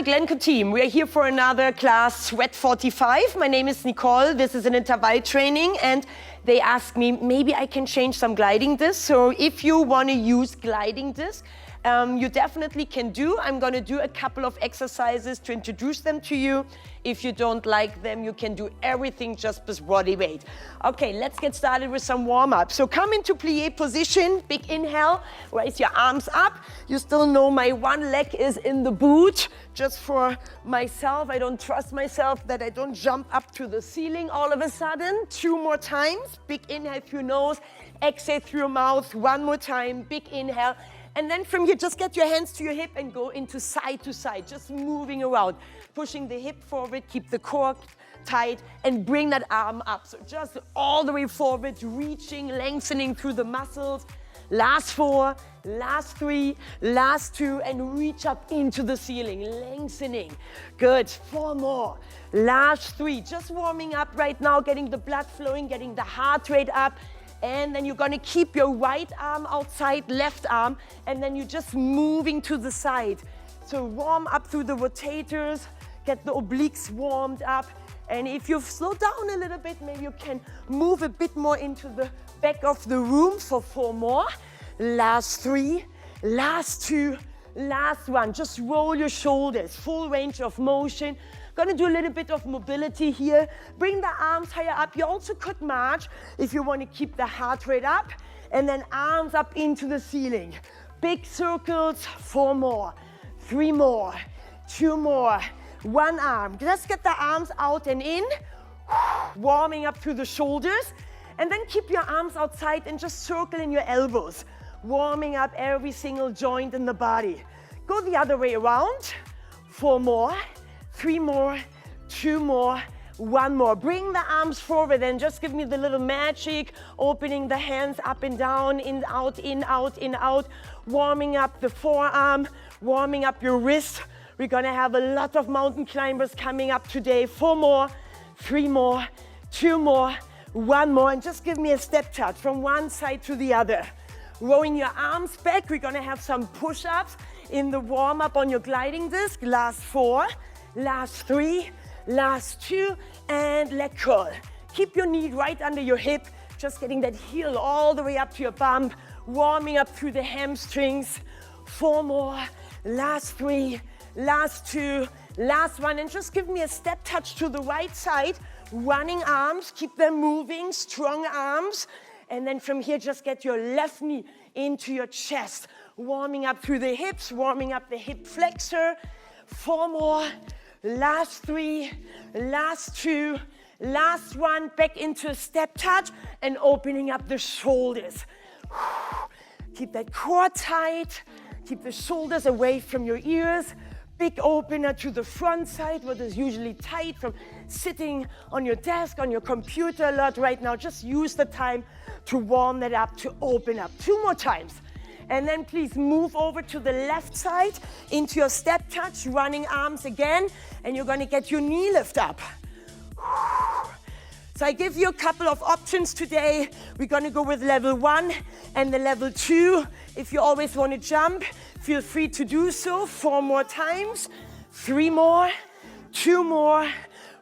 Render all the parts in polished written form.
Hi, Glencoe team. We are here for another class, Sweat 45. My name is Nicole. This is an interval training, and they asked me, maybe I can change some gliding discs. So if you want to use gliding discs, you definitely can do. I'm going to do a couple of exercises to introduce them to you. If you don't like them, you can do everything just with body weight. Okay, let's get started with some warm-up. So come into plie position, big inhale, raise your arms up. You still know my one leg is in the boot. Just for myself, I don't trust myself that I don't jump up to the ceiling all of a sudden. 2 more times, big inhale through nose, exhale through mouth. 1 more time, big inhale. And then from here, just get your hands to your hip and go into side to side, just moving around, pushing the hip forward, keep the core tight, and bring that arm up. So just all the way forward, reaching, lengthening through the muscles. Last 4, last 3, last 2, and reach up into the ceiling, lengthening. Good, 4 more. Last 3, just warming up right now, getting the blood flowing, getting the heart rate up. And then you're going to keep your right arm outside, left arm, and then you're just moving to the side. So warm up through the rotators, get the obliques warmed up. And if you've slowed down a little bit, maybe you can move a bit more into the back of the room for 4 more. Last 3, last 2, last 1. Just roll your shoulders, full range of motion. Gonna do a little bit of mobility here. Bring the arms higher up. You also could march if you want to keep the heart rate up. And then arms up into the ceiling. Big circles, 4 more, 3 more, 2 more. 1 arm. Just get the arms out and in. Warming up through the shoulders. And then keep your arms outside and just circle in your elbows. Warming up every single joint in the body. Go the other way around. 4 more. 3 more, 2 more, 1 more. Bring the arms forward and just give me the little magic, opening the hands up and down, in, out, in, out, in, out, warming up the forearm, warming up your wrist. We're gonna have a lot of mountain climbers coming up today. 4 more, 3 more, 2 more, 1 more, and just give me a step touch from one side to the other. Rolling your arms back, we're gonna have some push-ups in the warm-up on your gliding disc. Last 4. Last 3, last 2, and leg curl. Keep your knee right under your hip, just getting that heel all the way up to your bum, warming up through the hamstrings. 4 more, last 3, last 2, last 1, and just give me a step touch to the right side. Running arms, keep them moving, strong arms. And then from here, just get your left knee into your chest, warming up through the hips, warming up the hip flexor. 4 more, last 3, last 2, last 1, back into a step touch and opening up the shoulders. Keep that core tight, keep the shoulders away from your ears. Big opener to the front side, what is usually tight from sitting on your desk, on your computer a lot right now. Just use the time to warm that up, to open up. 2 more times. And then please move over to the left side into your step touch, running arms again, and you're gonna get your knee lift up. So I give you a couple of options today. We're gonna go with level 1 and the level 2. If you always wanna jump, feel free to do so. 4 more times, 3 more, 2 more,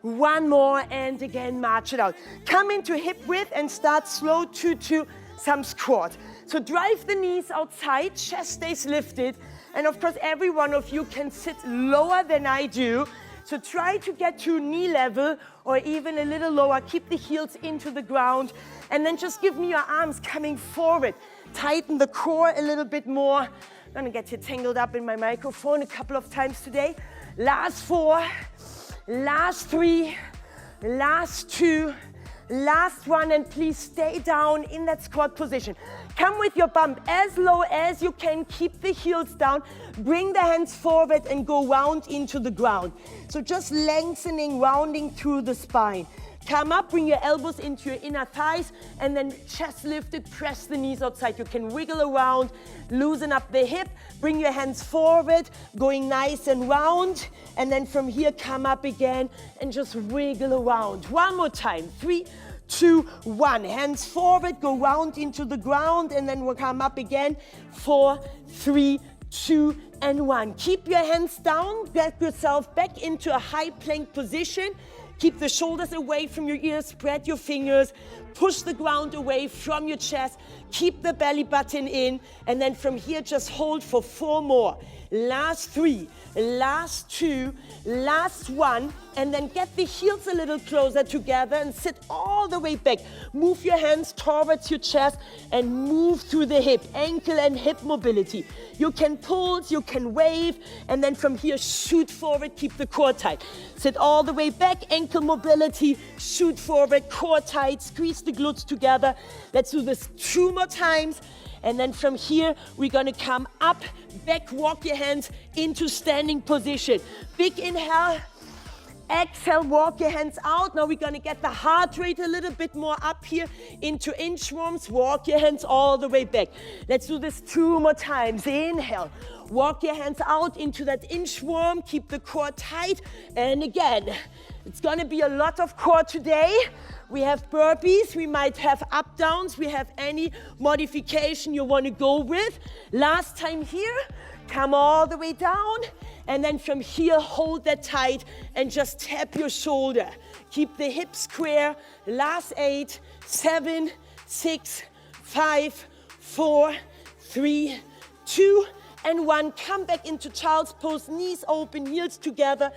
1 more, and again, march it out. Come into hip width and start slow to some squat. So drive the knees outside, chest stays lifted, and of course every one of you can sit lower than I do. So try to get to knee level or even a little lower. Keep the heels into the ground, and then just give me your arms coming forward. Tighten the core a little bit more. I'm gonna get you tangled up in my microphone a couple of times today. Last 4, last 3, last 2, last 1, and please stay down in that squat position. Come with your bump as low as you can. Keep the heels down. Bring the hands forward and go round into the ground. So just lengthening, rounding through the spine. Come up, bring your elbows into your inner thighs, and then chest lifted, press the knees outside. You can wiggle around, loosen up the hip, bring your hands forward, going nice and round, and then from here, come up again and just wiggle around. 1 more time, 3, 2, 1. Hands forward, go round into the ground, and then we'll come up again. 4, 3, 2, and 1. Keep your hands down, get yourself back into a high plank position. Keep the shoulders away from your ears, spread your fingers, push the ground away from your chest, keep the belly button in, and then from here just hold for 4 more. Last 3, last 2, last 1, and then get the heels a little closer together and sit all the way back. Move your hands towards your chest and move through the hip, ankle and hip mobility. You can pulse, you can wave, and then from here shoot forward, keep the core tight. Sit all the way back, ankle mobility, shoot forward, core tight, squeeze the glutes together. Let's do this 2 more times. And then from here, we're gonna come up, back, walk your hands into standing position. Big inhale, exhale, walk your hands out. Now we're gonna get the heart rate a little bit more up here into inchworms. Walk your hands all the way back. Let's do this 2 more times. Inhale, walk your hands out into that inchworm. Keep the core tight. And again, it's gonna be a lot of core today. We have burpees, we might have up downs, we have any modification you want to go with. Last time here, come all the way down, and then from here, hold that tight and just tap your shoulder. Keep the hips square. Last 8, 7, 6, 5, 4, 3, 2, and 1. Come back into child's pose, knees open, heels together.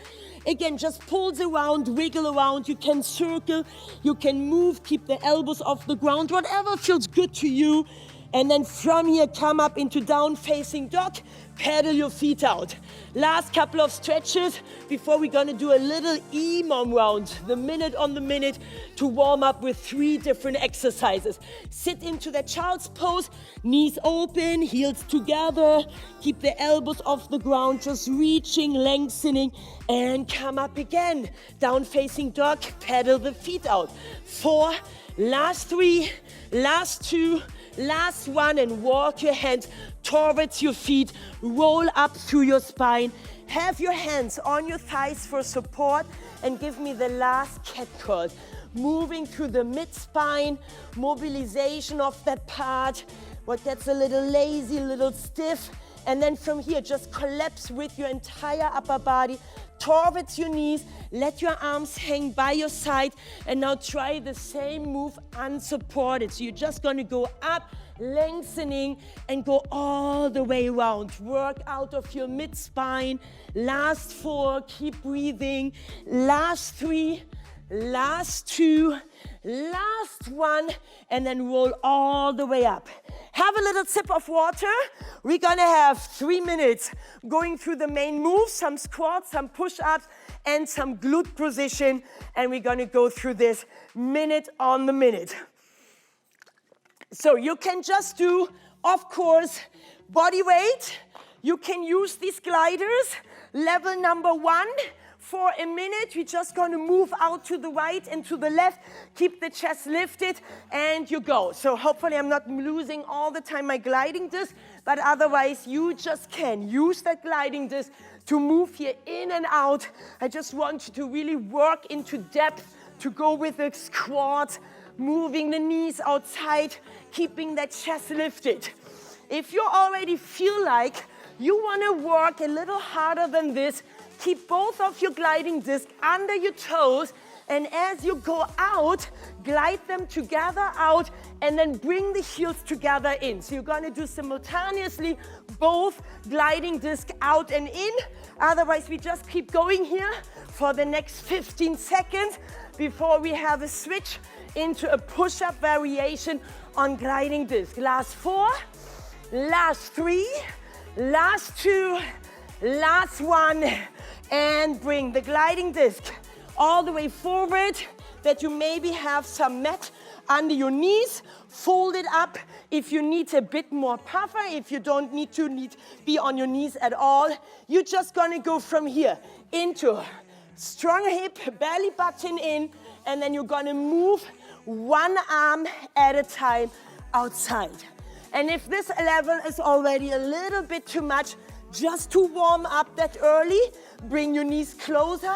Again, just pulse around, wiggle around. You can circle, you can move, keep the elbows off the ground, whatever feels good to you. And then from here, come up into down facing dog, pedal your feet out. Last couple of stretches before we're gonna do a little EMOM round, the minute on the minute, to warm up with 3 different exercises. Sit into that child's pose, knees open, heels together, keep the elbows off the ground, just reaching, lengthening, and come up again. Down facing dog, pedal the feet out. 4, last 3, last 2, last 1, and walk your hands towards your feet. Roll up through your spine. Have your hands on your thighs for support, and give me the last cat curl. Moving through the mid-spine, mobilization of that part. What gets a little lazy, a little stiff. And then from here, just collapse with your entire upper body towards your knees. Let your arms hang by your side. And now try the same move unsupported. So you're just gonna go up, lengthening, and go all the way around. Work out of your mid-spine. Last 4, keep breathing. Last 3, last 2, last 1, and then roll all the way up. Have a little sip of water. We're gonna have 3 minutes going through the main moves, some squats, some push-ups, and some glute position, and we're gonna go through this minute on the minute. So you can just do, of course, body weight. You can use these gliders. Level number 1, for a minute, we're just gonna move out to the right and to the left. Keep the chest lifted, and you go. So hopefully I'm not losing all the time my gliding disc, but otherwise you just can use that gliding disc to move here in and out. I just want you to really work into depth, to go with the squat, moving the knees outside, keeping that chest lifted. If you already feel like you wanna work a little harder than this, keep both of your gliding discs under your toes, and as you go out, glide them together out, and then bring the heels together in. So you're gonna do simultaneously both gliding discs out and in. Otherwise, we just keep going here for the next 15 seconds before we have a switch into a push-up variation on gliding disc. Last 4, last 3, last 2, last 1, and bring the gliding disc all the way forward, that you maybe have some mat under your knees. Fold it up if you need a bit more puffer. If you don't need to be on your knees at all, you're just gonna go from here into strong hip, belly button in, and then you're gonna move one arm at a time outside. And if this level is already a little bit too much, just to warm up that early, bring your knees closer,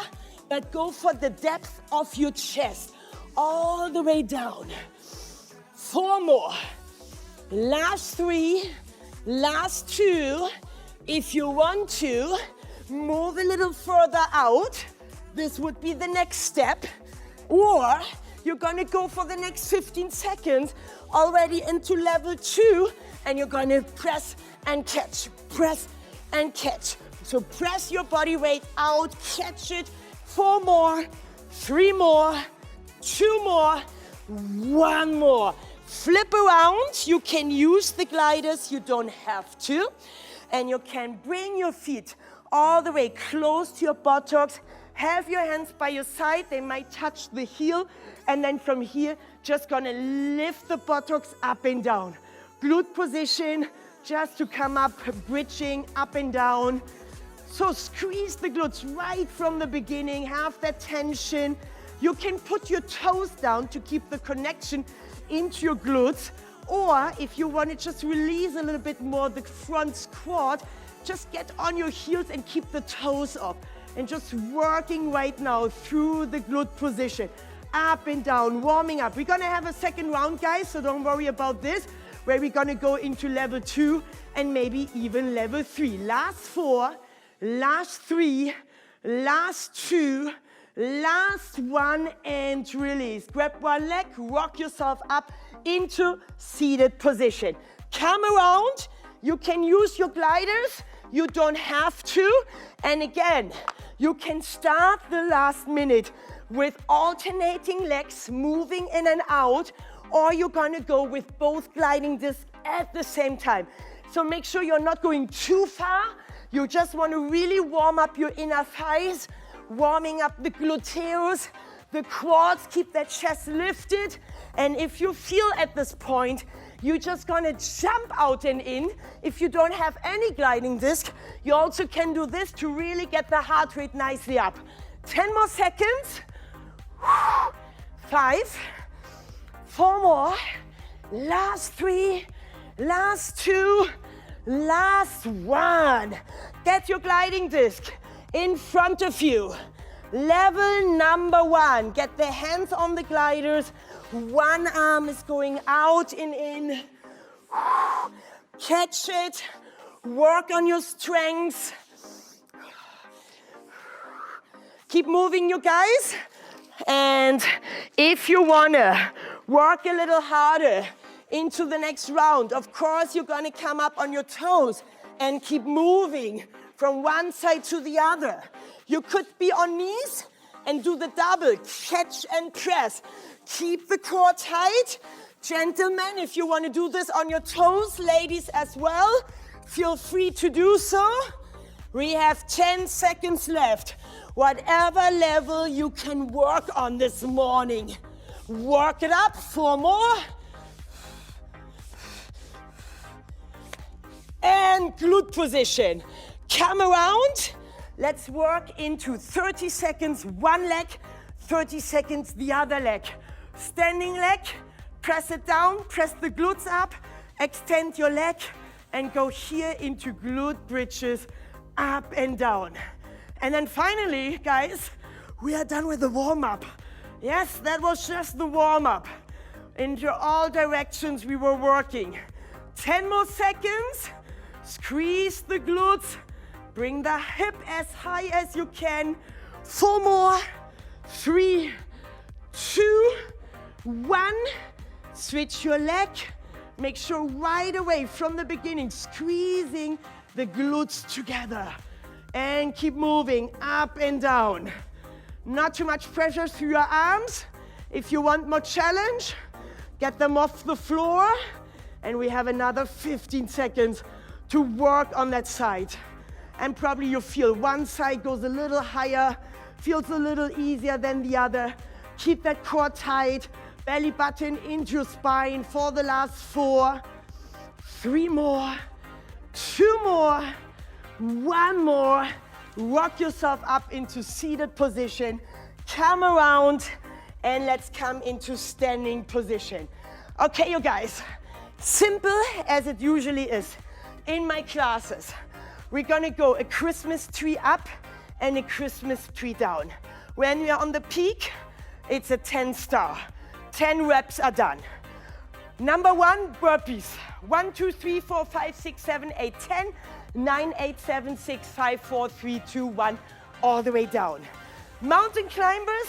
but go for the depth of your chest, all the way down. 4 more. Last 3, last 2, If you want to move a little further out, this would be the next step. Or you're gonna go for the next 15 seconds already into level 2, and you're gonna press and catch, press and catch. So press your body weight out, catch it. 4 more, 3 more, 2 more, 1 more. Flip around. You can use the gliders, you don't have to. And you can bring your feet all the way close to your buttocks. Have your hands by your side, they might touch the heel. And then from here, just gonna lift the buttocks up and down. Glute position, just to come up, bridging up and down. So squeeze the glutes right from the beginning, have that tension. You can put your toes down to keep the connection into your glutes. Or if you want to just release a little bit more the front squat, just get on your heels and keep the toes up. And just working right now through the glute position. Up and down, warming up. We're gonna have a second round, guys, so don't worry about this, where we're gonna go into level 2 and maybe even level 3. Last 4, last 3, last 2, last 1, and release. Grab one leg, rock yourself up into seated position. Come around. You can use your gliders. You don't have to. And again, you can start the last minute with alternating legs, moving in and out, or you're gonna go with both gliding discs at the same time. So make sure you're not going too far. You just want to really warm up your inner thighs, warming up the gluteus, the quads, keep that chest lifted. And if you feel at this point, you're just gonna jump out and in. If you don't have any gliding disc, you also can do this to really get the heart rate nicely up. 10 more seconds. 5, 4 more. Last 3, last 2, last 1. Get your gliding disc in front of you. Level number 1. Get the hands on the gliders. One arm is going out and in. Catch it. Work on your strength. Keep moving, you guys. And if you wanna work a little harder into the next round, of course you're gonna come up on your toes and keep moving from one side to the other. You could be on knees and do the double, catch and press. Keep the core tight. Gentlemen, if you want to do this on your toes, ladies as well, feel free to do so. We have 10 seconds left. Whatever level you can work on this morning, work it up. 4 more. And glute position. Come around. Let's work into 30 seconds, one leg, 30 seconds, the other leg. Standing leg, press it down, press the glutes up, extend your leg, and go here into glute bridges, up and down. And then finally, guys, we are done with the warm-up. Yes, that was just the warm-up. Into all directions we were working. 10 more seconds. Squeeze the glutes. Bring the hip as high as you can. 4 more. 3, 2, 1. Switch your leg. Make sure right away from the beginning, squeezing the glutes together. And keep moving up and down. Not too much pressure through your arms. If you want more challenge, get them off the floor. And we have another 15 seconds to work on that side. And probably you feel one side goes a little higher, feels a little easier than the other. Keep that core tight, belly button into your spine for the last 4. 3 more, 2 more, 1 more. Rock yourself up into seated position. Come around and let's come into standing position. Okay, you guys, simple as it usually is in my classes. We're gonna go a Christmas tree up and a Christmas tree down. When we are on the peak, it's a 10 star. 10 reps are done. Number 1, burpees. 1, 2, 3, 4, 5, 6, 7, 8, 10. 9, 8, 7, 6, 5, 4, 3, 2, 1, all the way down. Mountain climbers,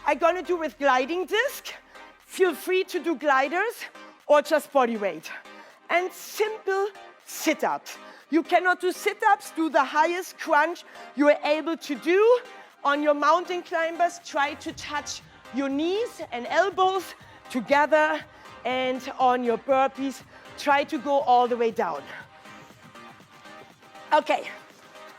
I'm gonna do with gliding disc. Feel free to do gliders or just body weight. And simple sit-ups. You cannot do sit-ups, do the highest crunch you are able to do. On your mountain climbers, try to touch your knees and elbows together, and on your burpees, try to go all the way down. Okay,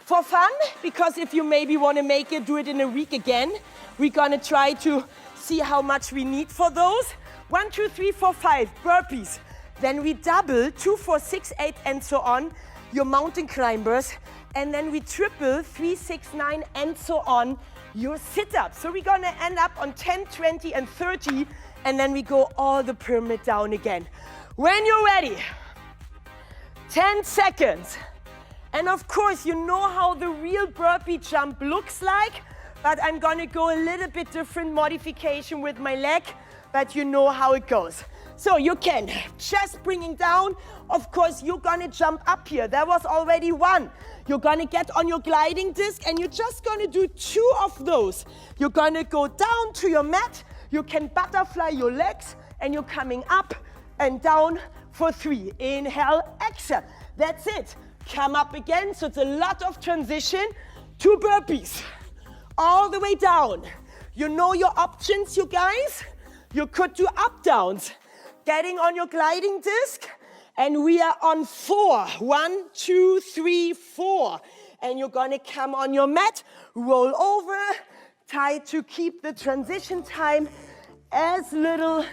for fun, because if you maybe want to make it, do it in a week again, we're gonna try to see how much we need for those. 1, 2, 3, 4, 5 burpees. Then we double 2, 4, 6, 8, and so on, your mountain climbers. And then we triple 3, 6, 9, and so on, your sit-ups. So we're gonna end up on 10, 20, and 30, and then we go all the pyramid down again. When you're ready, 10 seconds. And of course, you know how the real burpee jump looks like, but I'm gonna go a little bit different modification with my leg, but you know how it goes. So you can chest bringing down. Of course, you're gonna jump up here. That was already one. You're gonna get on your gliding disc and you're just gonna do 2 of those. You're gonna go down to your mat. You can butterfly your legs and you're coming up and down for 3. Inhale, exhale. That's it. Come up again. So it's a lot of transition. 2 burpees. All the way down. You know your options, you guys. You could do up downs. Getting on your gliding disc, and we are on 4. 1, 2, 3, 4. And you're gonna come on your mat, roll over, try to keep the transition time as little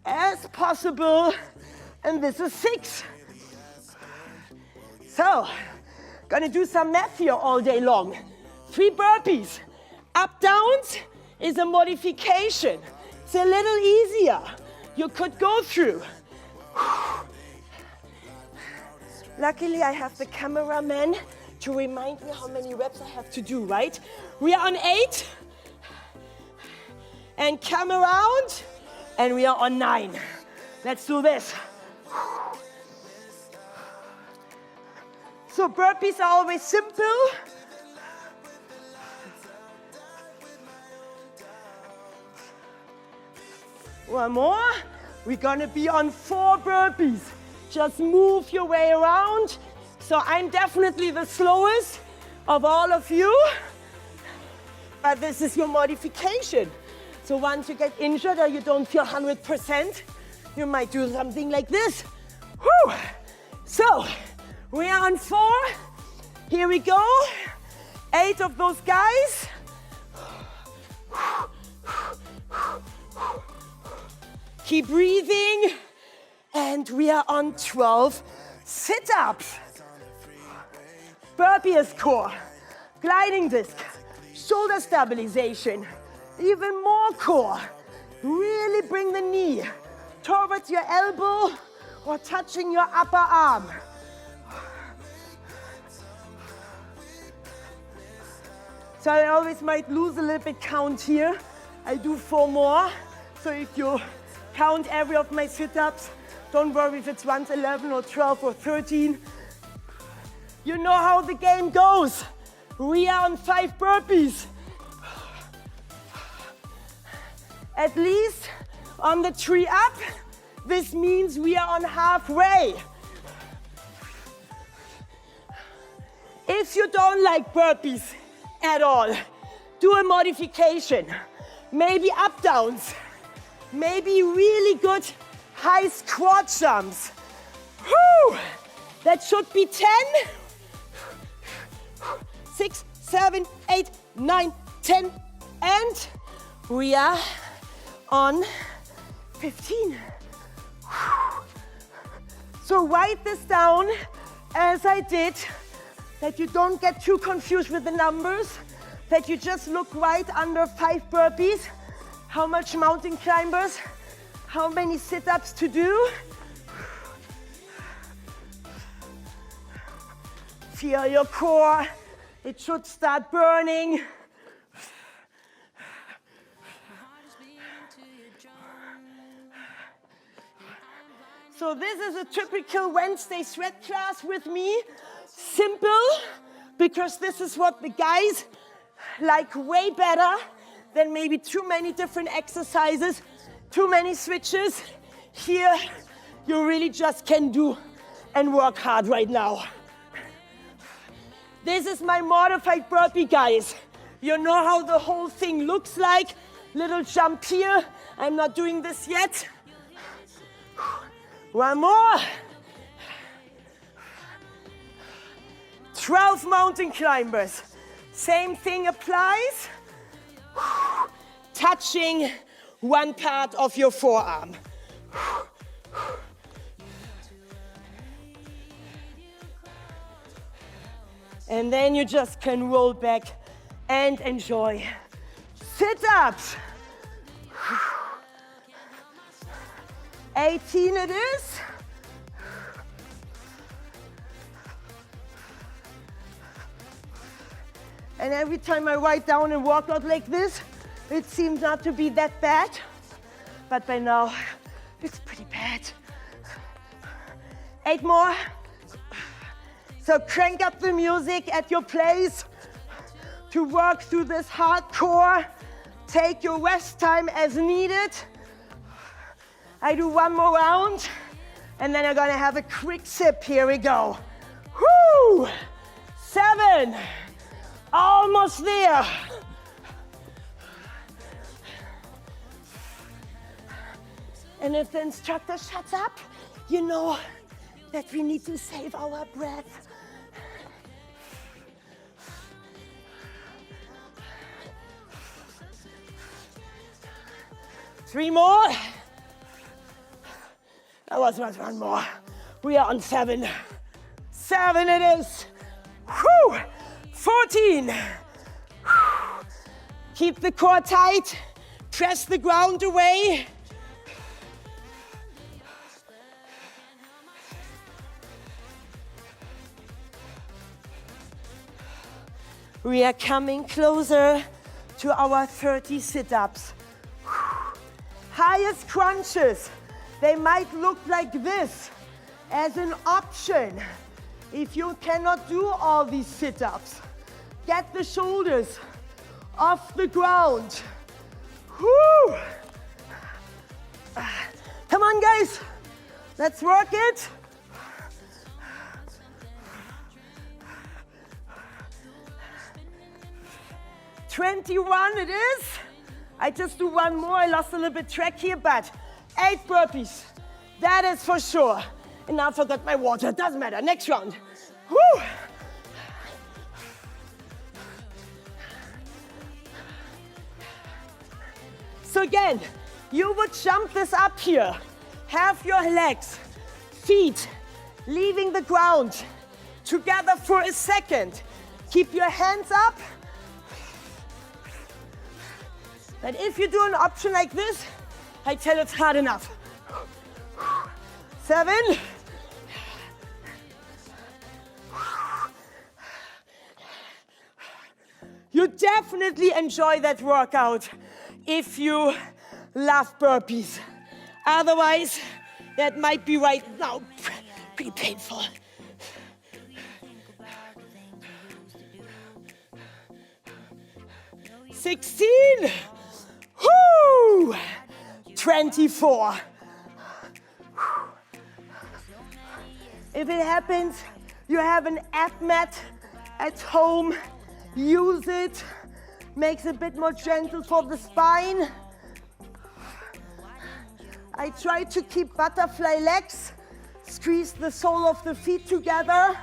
as possible. And this is 6. So, gonna do some math here all day long. 3 burpees. Up downs is a modification. It's a little easier. You could go through. Luckily, I have the cameraman to remind me how many reps I have to do, right? We are on 8. And come around. And we are on 9. Let's do this. So burpees are always simple. One more. We're gonna be on 4 burpees. Just move your way around. So I'm definitely the slowest of all of you. But this is your modification. So once you get injured or you don't feel 100%, you might do something like this. Whew. So we are on 4. Here we go. 8 of those guys. Keep breathing. And we are on 12 sit-ups. Burpee is core. Gliding disc. Shoulder stabilization. Even more core. Really bring the knee towards your elbow or touching your upper arm. So I always might lose a little bit count here. I do 4 more. So if you count every of my sit-ups, don't worry if it's once 11 or 12 or 13. You know how the game goes. We are on 5 burpees. At least on the 3 up, this means we are on halfway. If you don't like burpees at all, do a modification. Maybe up downs. Maybe really good high squat jumps. Whew. That should be 10. 6, 7, 8, 9, 10. And we are on 15. So write this down as I did, that you don't get too confused with the numbers, that you just look right under 5 burpees, how much mountain climbers, how many sit-ups to do. Feel your core, it should start burning. So this is a typical Wednesday sweat class with me. simple because this is what the guys like way better than maybe too many different exercises, too many switches. Here, you really just can do and work hard right now. This is my modified burpee, guys. You know how the whole thing looks like. Little jump here. I'm not doing this yet. One more. 12 mountain climbers. Same thing applies. Touching one part of your forearm. And then you just can roll back and enjoy. Sit-ups. 18 it is. And every time I write down and walk out like this, it seems not to be that bad. But by now, it's pretty bad. 8 more. So crank up the music at your place to work through this hardcore. Take your rest time as needed. I do one more round, and then I'm gonna have a quick sip. Here we go. Woo! 7. Almost there. And if the instructor shuts up, you know that we need to save our breath. Three more. That was one more. We are on 7. 7 it is. Whew. 14. Whew. Keep the core tight. Press the ground away. We are coming closer to our 30 sit-ups. Highest crunches, they might look like this as an option. If you cannot do all these sit-ups, get the shoulders off the ground. Woo! Come on, guys, let's work it. $21 it is. I just do one more. I lost a little bit track here, but 8 burpees. That is for sure. And now I forgot my water. Doesn't matter. Next round. Woo! So again, you would jump this up here. Have your legs, feet, leaving the ground together for a second. Keep your hands up. But if you do an option like this, I tell you it's hard enough. 7. You definitely enjoy that workout if you love burpees. Otherwise, that might be right now pretty painful. $16. Whoo! 24. If it happens, you have an ab mat at home, use it. Makes it a bit more gentle for the spine. I try to keep butterfly legs. Squeeze the sole of the feet together.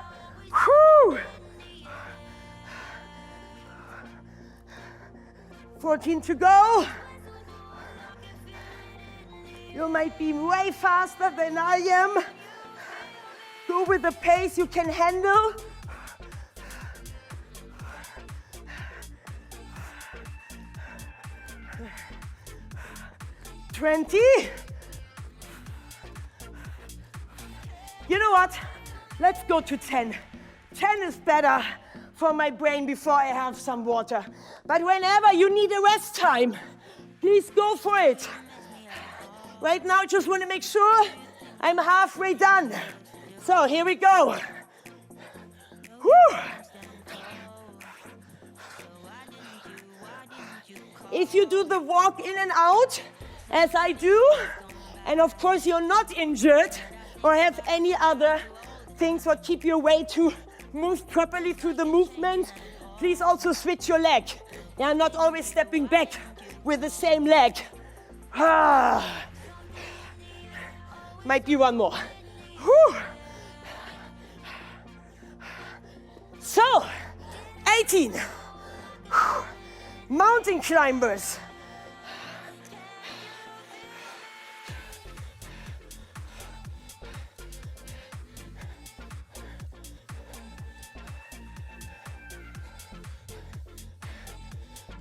Whoo! 14 to go. You might be way faster than I am. Go with the pace you can handle. 20. You know what? Let's go to 10. 10 is better for my brain before I have some water. But whenever you need a rest time, please go for it. Right now, I just want to make sure I'm halfway done. So here we go. Woo. If you do the walk in and out, as I do, and of course you're not injured or have any other things that keep your way to move properly through the movement, please also switch your leg. Yeah, not always stepping back with the same leg. Might be one more. Whew. So, 18. Mountain climbers.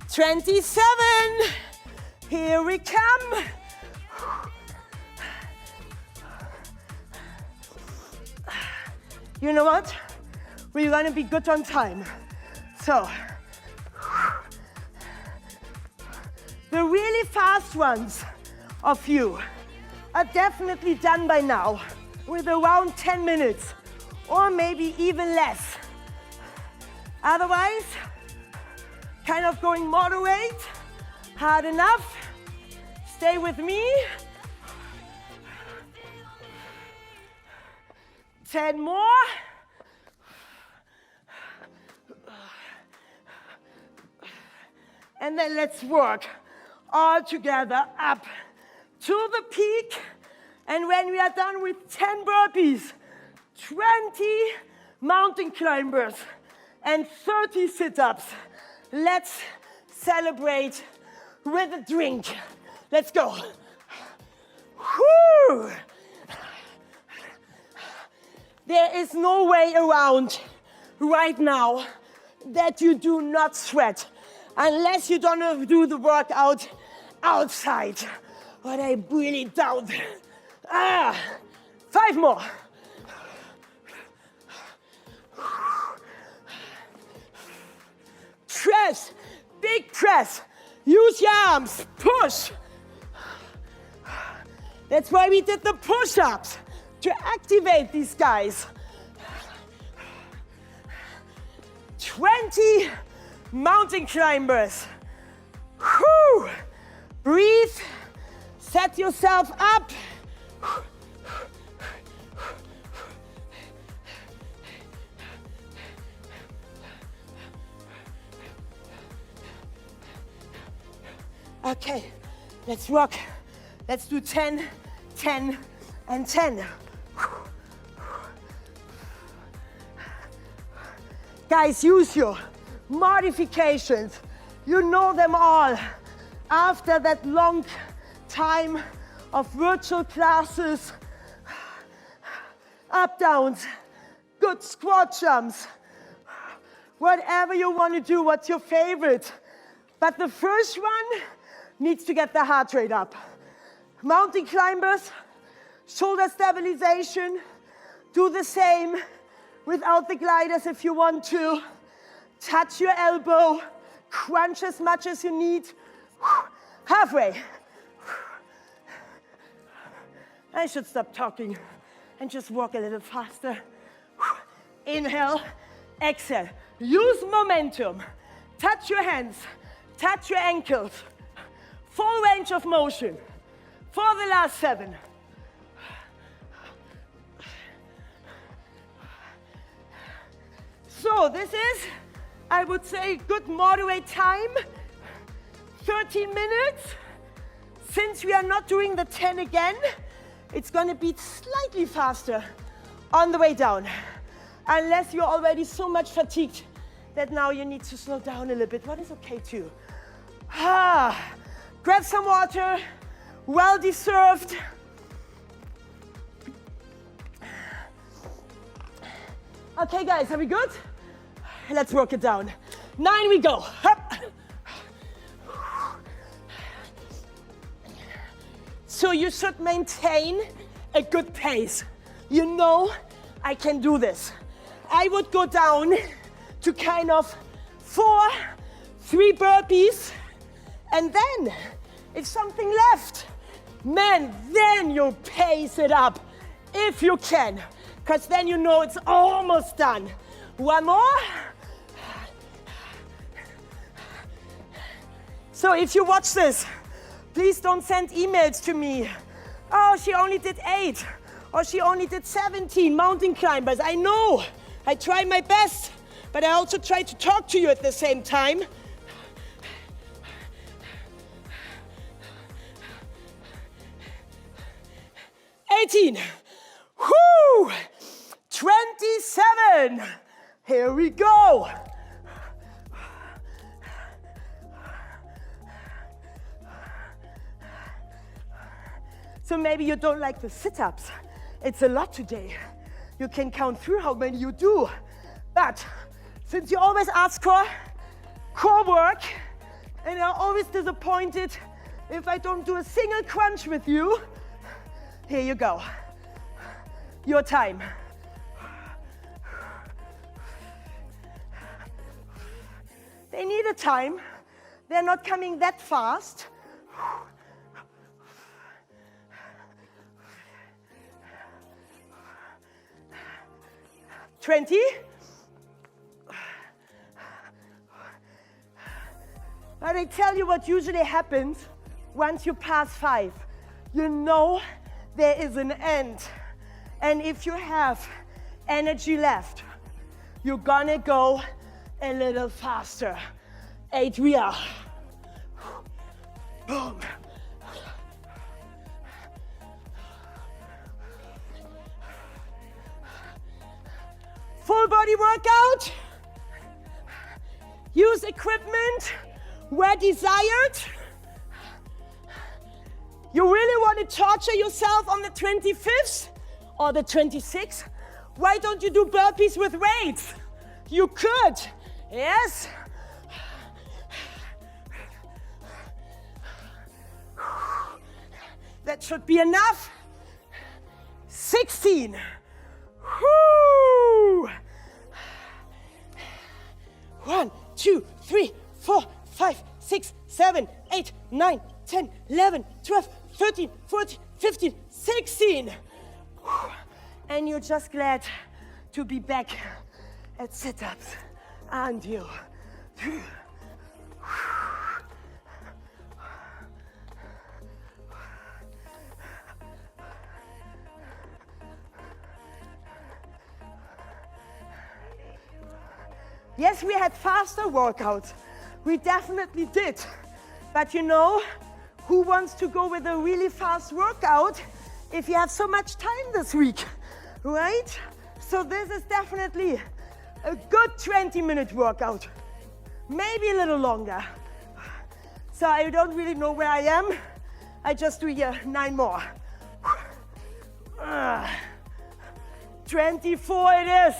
"27, here we come." You know what? We're gonna be good on time. So, the really fast ones of you are definitely done by now with around 10 minutes or maybe even less. Otherwise, kind of going moderate, hard enough. Stay with me. 10 more. And then let's work all together up to the peak. And when we are done with 10 burpees, 20 mountain climbers, and 30 sit-ups, let's celebrate with a drink. Let's go. Whew. There is no way around right now that you do not sweat unless you don't do the workout outside. But I really doubt. 5 more. Press, big press. Use your arms, push. That's why we did the push-ups, to activate these guys. 20 mountain climbers. Whew. Breathe, set yourself up. Okay, let's rock. Let's do 10, 10, and 10. Guys, use your modifications. You know them all. After that long time of virtual classes, up downs, good squat jumps, whatever you want to do, what's your favorite? But the first one needs to get the heart rate up. Mountain climbers, shoulder stabilization, do the same without the gliders if you want to. Touch your elbow, crunch as much as you need. Halfway. I should stop talking and just walk a little faster. Inhale, exhale. Use momentum. Touch your hands, touch your ankles. Full range of motion for the last 7. So this is, I would say, good moderate time, 30 minutes. Since we are not doing the 10 again, it's going to be slightly faster on the way down, unless you're already so much fatigued that now you need to slow down a little bit. What is okay too? Grab some water, well deserved. Okay guys, are we good? Let's work it down. 9 we go. Up. So you should maintain a good pace. You know, I can do this. I would go down to kind of 4, 3 burpees, and then if something left, man, then you pace it up if you can, because then you know it's almost done. One more. So if you watch this, please don't send emails to me. Oh, she only did 8, or she only did 17 mountain climbers. I know, I try my best, but I also try to talk to you at the same time. 18. Whoo! 27. Here we go. So maybe you don't like the sit-ups. It's a lot today. You can count through how many you do. But since you always ask for core work, and you're always disappointed if I don't do a single crunch with you, here you go. Your time. They need a time. They're not coming that fast. 20. But I tell you what usually happens once you pass 5. You know there is an end. And if you have energy left, you're gonna go a little faster. 8 we are. Boom. Full body workout. Use equipment where desired. You really want to torture yourself on the 25th or the 26th? Why don't you do burpees with weights? You could, yes? That should be enough. 16. Whoo! 1, 2, 3, 4, 5, 6, 7, 8, 9, 10, 11, 12, 13, 14, 15, 16. And you're just glad to be back at sit-ups, aren't you? Yes, we had faster workouts. We definitely did. But you know, who wants to go with a really fast workout if you have so much time this week, right? So this is definitely a good 20-minute workout. Maybe a little longer. So I don't really know where I am. I just do here 9 more. 24 it is.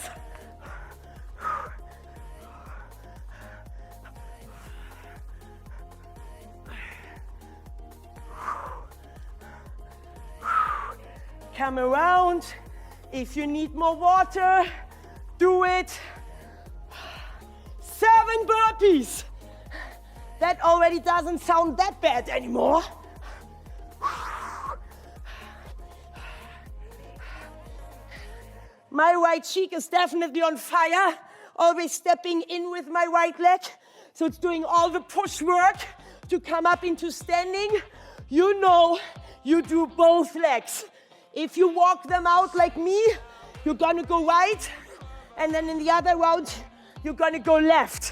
Come around. If you need more water, do it. 7 burpees. That already doesn't sound that bad anymore. My right cheek is definitely on fire. Always stepping in with my right leg. So it's doing all the push work to come up into standing. You know, you do both legs. If you walk them out like me, you're gonna go right, and then in the other round, you're gonna go left.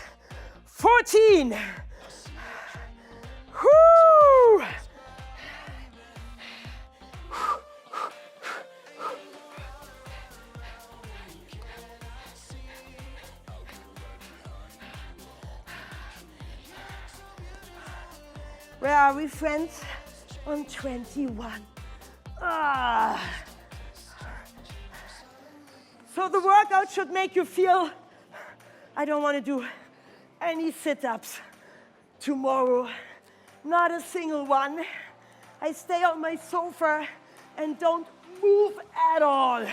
14. Whoo! Where are we, friends? On 21. So the workout should make you feel, I don't want to do any sit-ups tomorrow. Not a single one. I stay on my sofa and don't move at all.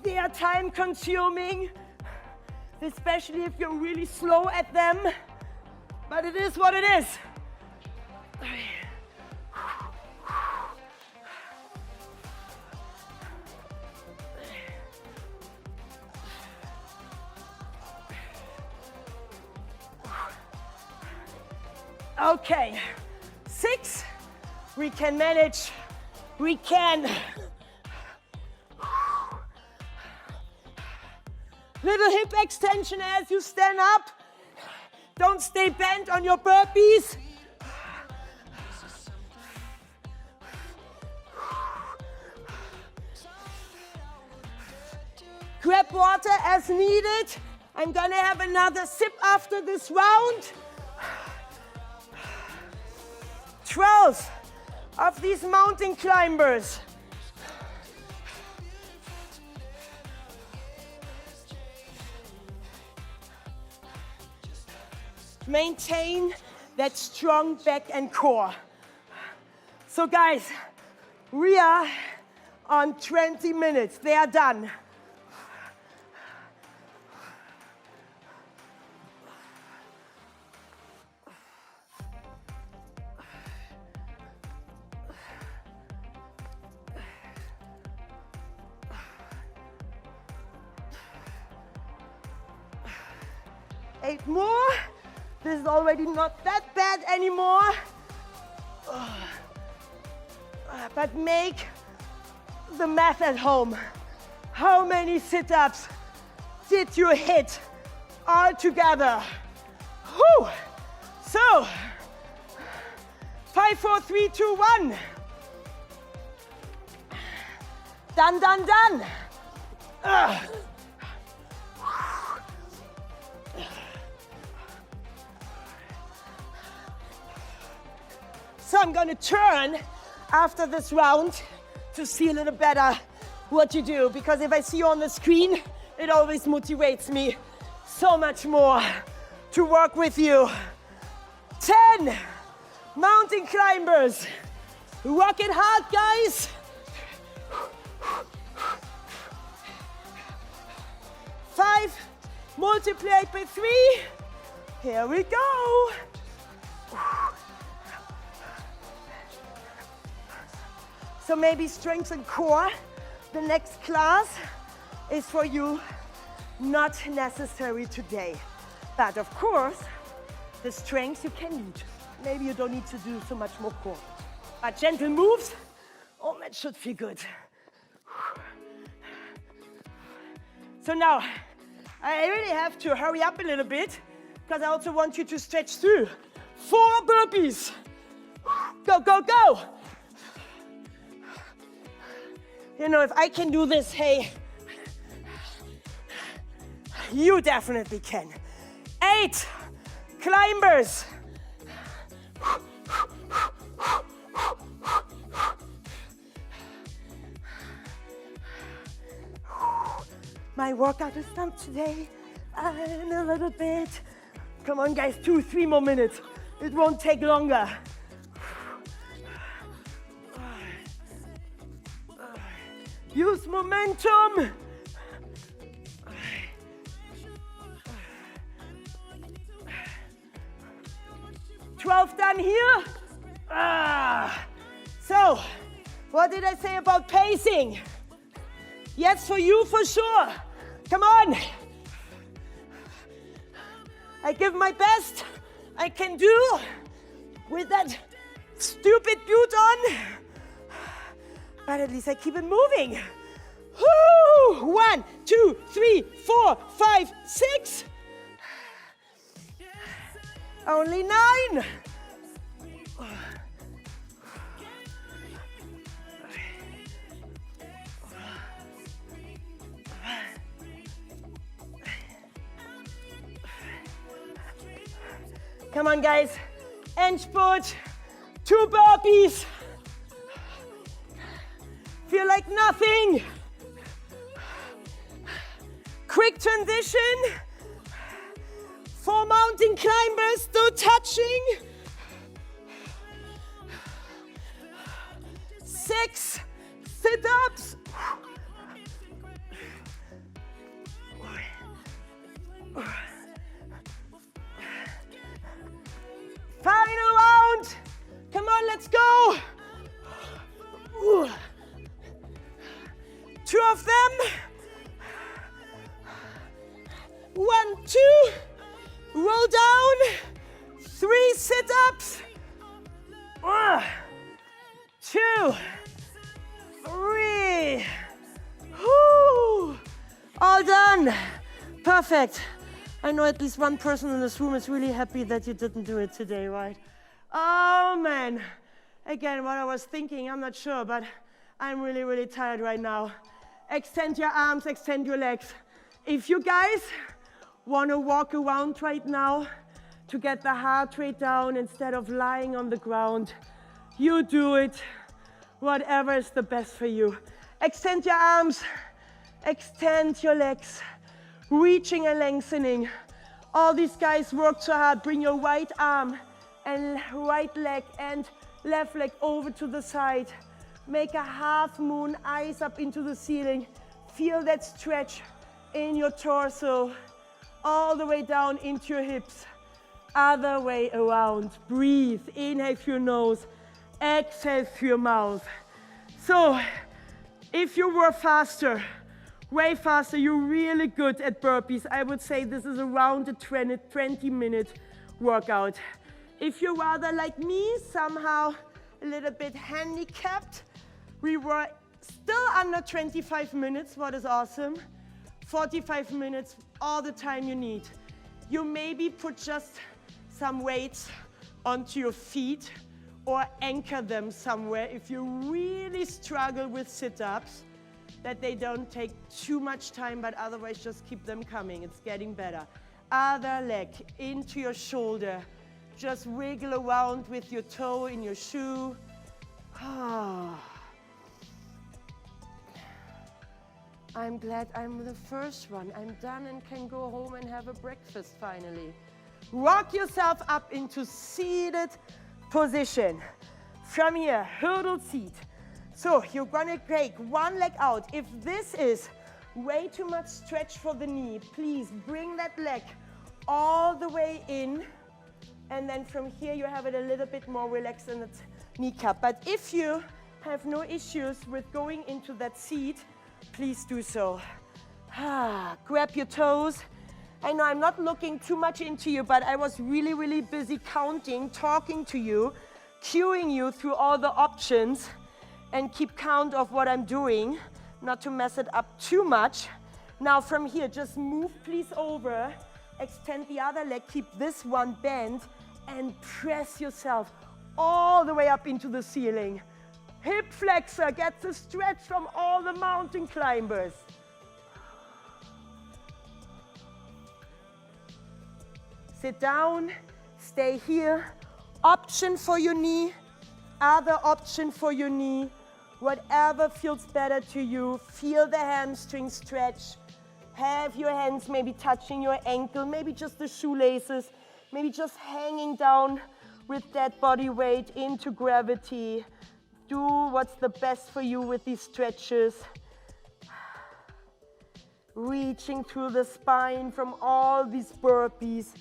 They are time consuming, especially if you're really slow at them. But it is what it is. Okay, 6. We can manage. We can. Little hip extension as you stand up. Don't stay bent on your burpees. Grab water as needed. I'm gonna have another sip after this round. 12 of these mountain climbers. Maintain that strong back and core. So guys, we are on 20 minutes. They are done. Eight more. This is already not that bad anymore. But make the math at home. How many sit-ups did you hit all together? Whew. So, 5, 4, 3, 2, 1. Done, done, done. So I'm going to turn after this round to see a little better what you do, because if I see you on the screen, it always motivates me so much more to work with you. 10 mountain climbers. Rock it hard, guys. 5 multiplied by 3. Here we go. So maybe strength and core. The next class is for you, not necessary today. But of course, the strength you can use. Maybe you don't need to do so much more core. But gentle moves, oh, that should feel good. So now, I really have to hurry up a little bit, because I also want you to stretch through. 4 burpees. Go, go, go. You know, if I can do this, hey, you definitely can. 8 climbers. My workout is done today, and a little bit. Come on, guys, 2, 3 more minutes. It won't take longer. Use momentum. 12 done here. So, what did I say about pacing? Yes, for you, for sure. Come on. I give my best I can do with that stupid boot on. But at least I keep it moving. Woo! 1, 2, 3, 4, 5, 6. Only 9. Come on, guys. Inch put, 2 burpees. Feel like nothing. Quick transition. 4 mountain climbers, still touching. 6 sit-ups. Final round. Come on, let's go. 2 of them. 1, 2. Roll down. 3 sit-ups. Done. Perfect. I know at least one person in this room is really happy that you didn't do it today, right? Oh, man. Again, what I was thinking, I'm not sure, but I'm really, really tired right now. Extend your arms, extend your legs. If you guys want to walk around right now to get the heart rate down instead of lying on the ground, you do it. Whatever is the best for you. Extend your arms, extend your legs, reaching and lengthening. All these guys work so hard. Bring your right arm and right leg and left leg over to the side. Make a half moon, eyes up into the ceiling. Feel that stretch in your torso, all the way down into your hips. Other way around. Breathe. Inhale through your nose. Exhale through your mouth. So, if you were faster, way faster, you're really good at burpees. I would say this is around a 20-minute workout. If you're rather like me, somehow a little bit handicapped, we were still under 25 minutes, what is awesome. 45 minutes, all the time you need. You maybe put just some weights onto your feet or anchor them somewhere if you really struggle with sit-ups, that they don't take too much time, but otherwise just keep them coming. It's getting better. Other leg into your shoulder. Just wiggle around with your toe in your shoe. I'm glad I'm the first one. I'm done and can go home and have a breakfast finally. Rock yourself up into seated position. From here, hurdle seat. So you're gonna take one leg out. If this is way too much stretch for the knee, please bring that leg all the way in. And then from here, you have it a little bit more relaxed in the kneecap. But if you have no issues with going into that seat, please do so. Grab your toes. I know I'm not looking too much into you, but I was really, really busy counting, talking to you, cueing you through all the options, and keep count of what I'm doing, not to mess it up too much. Now from here, just move please over, extend the other leg, keep this one bent, and press yourself all the way up into the ceiling. Hip flexor gets a stretch from all the mountain climbers. Sit down, stay here. Option for your knee, other option for your knee. Whatever feels better to you. Feel the hamstring stretch. Have your hands maybe touching your ankle, maybe just the shoelaces, maybe just hanging down with that body weight into gravity. Do what's the best for you with these stretches. Reaching through the spine from all these burpees.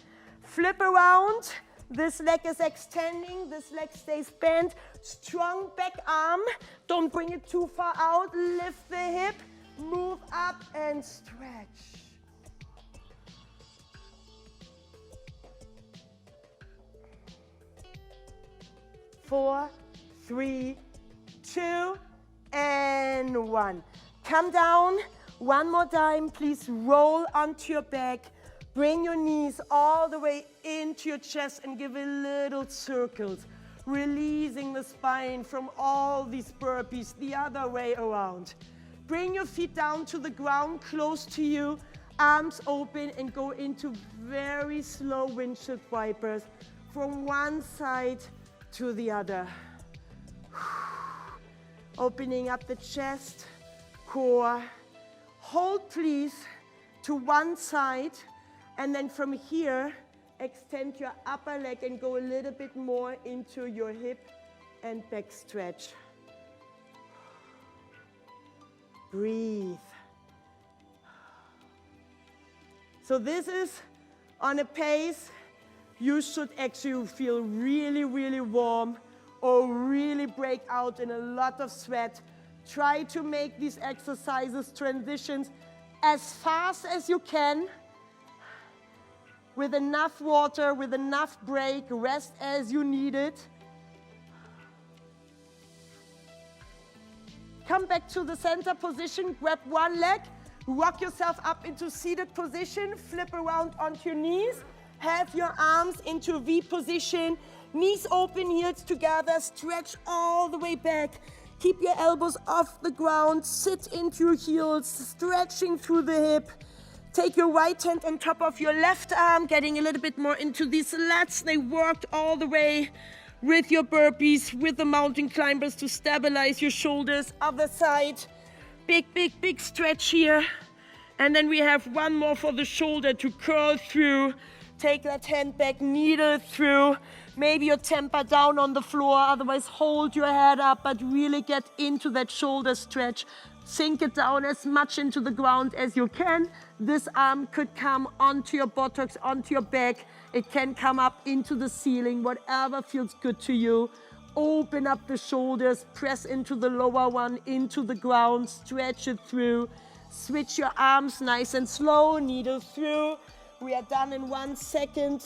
Flip around. This leg is extending. This leg stays bent. Strong back arm. Don't bring it too far out. Lift the hip. Move up and stretch. Four, three, 2, and 1. Come down. One more time. Please roll onto your back. Bring your knees all the way into your chest and give a little circles. Releasing the spine from all these burpees the other way around. Bring your feet down to the ground, close to you. Arms open and go into very slow windshield wipers from one side to the other. Opening up the chest, core. Hold please to one side, and then from here, extend your upper leg and go a little bit more into your hip and back stretch. Breathe. So this is on a pace you should actually feel really, really warm or really break out in a lot of sweat. Try to make these exercises, transitions, as fast as you can, with enough water, with enough break, rest as you need it. Come back to the center position, grab one leg, Rock yourself up into seated position, flip around onto your knees, have your arms into V position, knees open, heels together, stretch all the way back. Keep your elbows off the ground, sit into your heels, stretching through the hip. Take your right hand on top of your left arm, getting a little bit more into these lats. They worked all the way with your burpees, with the mountain climbers to stabilize your shoulders. Other side, big, big, big stretch here. And then we have one more for the shoulder to curl through. Take that hand back, needle through. Maybe your temper down on the floor, otherwise hold your head up, but really get into that shoulder stretch. Sink it down as much into the ground as you can. This arm could come onto your buttocks, onto your back. It can come up into the ceiling, whatever feels good to you. Open up the shoulders, press into the lower one, into the ground, stretch it through. Switch your arms nice and slow, needle through. We are done in 1 second.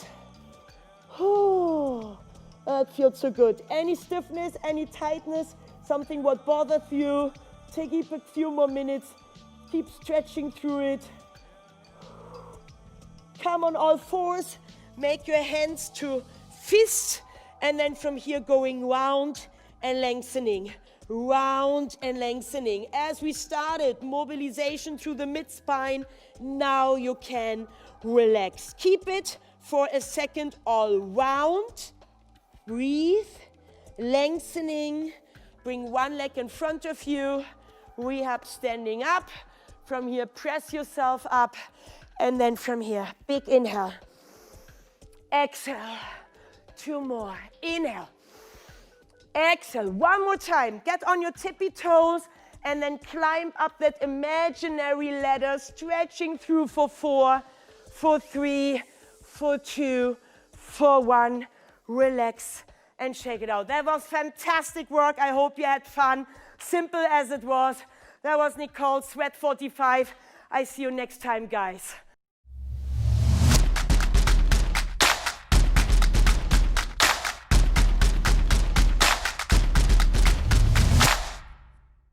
Oh, that feels so good. Any stiffness, any tightness, something what bothers you, take a few more minutes. Keep stretching through it. Come on all fours. Make your hands to fists. And then from here going round and lengthening. Round and lengthening. As we started, mobilization through the mid-spine. Now you can relax. Keep it for a second all round. Breathe. Lengthening. Bring one leg in front of you. Rehab standing up. From here, press yourself up. And then from here, big inhale. Exhale. 2 more. Inhale. Exhale. One more time. Get on your tippy toes and then climb up that imaginary ladder, stretching through for 4, for 3, for 2, for 1. Relax and shake it out. That was fantastic work. I hope you had fun. Simple as it was. That was Nicole, Sweat 45. I see you next time, guys.